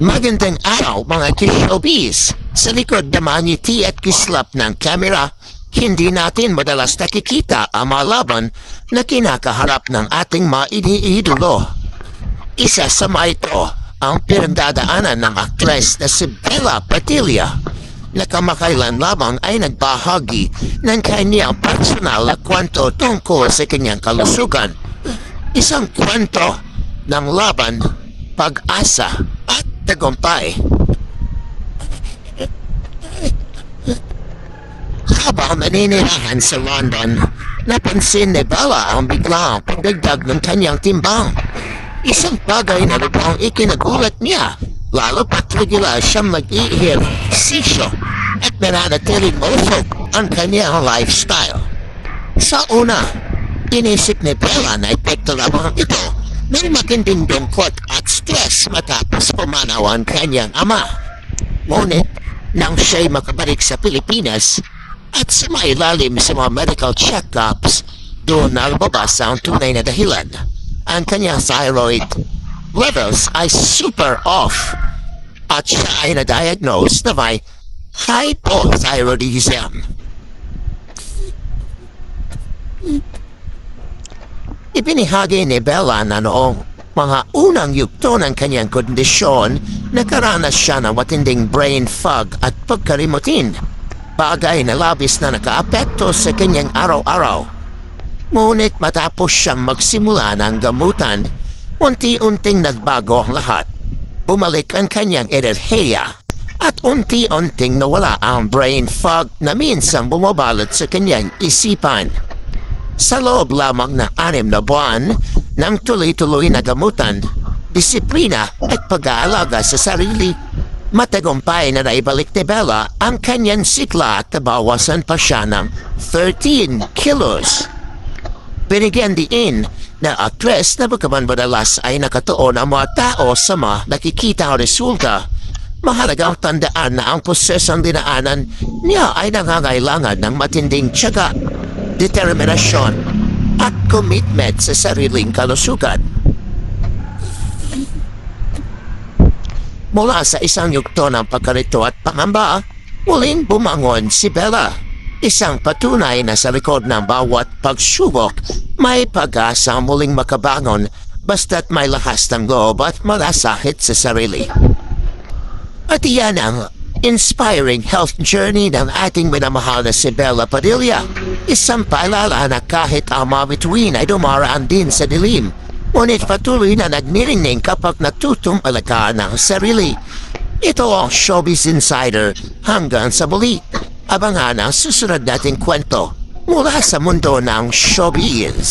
Magandang araw mga kishowbiz. Sa likod naman ngiti at kislap ng kamera, hindi natin madalas nakikita ang mga laban na kinakaharap ng ating mga iniidolo. Isa sa mga ito ang pinagdadaanan ng aktres na si Bella Padilla na kamakailan lamang ay nagbahagi ng kanyang personal na kwento tungkol sa kanyang kalusugan. Isang kwento ng laban, pag-asa at tagumpay. Habang naninirahan sa London, napansin ni Bella ang biglang pagdagdag ng kanyang timbang. Isang bagay na lubhang ikinagulat niya, lalo pat regular siyang mag-i-ehersisyo at nananatiling malusog ang kanyang lifestyle. Sa una, inisip ni Bella na epekto lamang ito ng matinding lungkot at stress matapos pumanaw ang kanyang ama. Ngunit, nang siya'y makabalik sa Pilipinas at sumailalim sa mga medical check-ups, doon na lumabas ang tunay na dahilan. Ang kanyang thyroid levels ay super off at siya ay na-diagnose na may hypothyroidism. Ipinahagi ni Bella na noong mga unang yugto ng kanyang kondisyon, nakaranas siya ng matinding brain fog at pagkalimutin, bagay na labis na nakaapekto sa kanyang araw-araw. Ngunit matapos siyang magsimula ng gamutan, unti-unting nagbago ang lahat. Bumalik ang kanyang enerhiya at unti-unting nawala ang brain fog na minsan bumabalot sa kanyang isipan. Sa loob lamang ng 6 na buwan ng tuloy-tuloy na gamutan, disiplina at pag-aalaga sa sarili, matagumpay na naibalik ni Bella ang kanyang sikla at nabawasan pa siya ng 13 kilos. Binigyan diin na aktres na bagaman madalas ay nakatuon ang mga tao sa mga nakikita o resulta, mahalagang tandaan na ang prosesong dinaanan niya ay nangangailangan ng matinding tiyaga, determinasyon at commitment sa sariling kalusugan. Mula sa isang yugto ng pagkalito at pangamba, muling bumangon si Bella. Isang patunay na sa likod ng bawat pagsubok, may pag-asa muling makabangon basta't may lakas ng loob at malasakit sa sarili. At iyan ang inspiring health journey ng ating minamahal na si Bella Padilla. Isang paalala na kahit ang mga bituin ay dumaraan din sa dilim, ngunit patuloy na nagniringning kapag natutumbalakaan ng sarili. Ito ang Showbiz Insider. Hanggang sa muli, abangan ang susunod nating kwento mula sa mundo ng showbiz.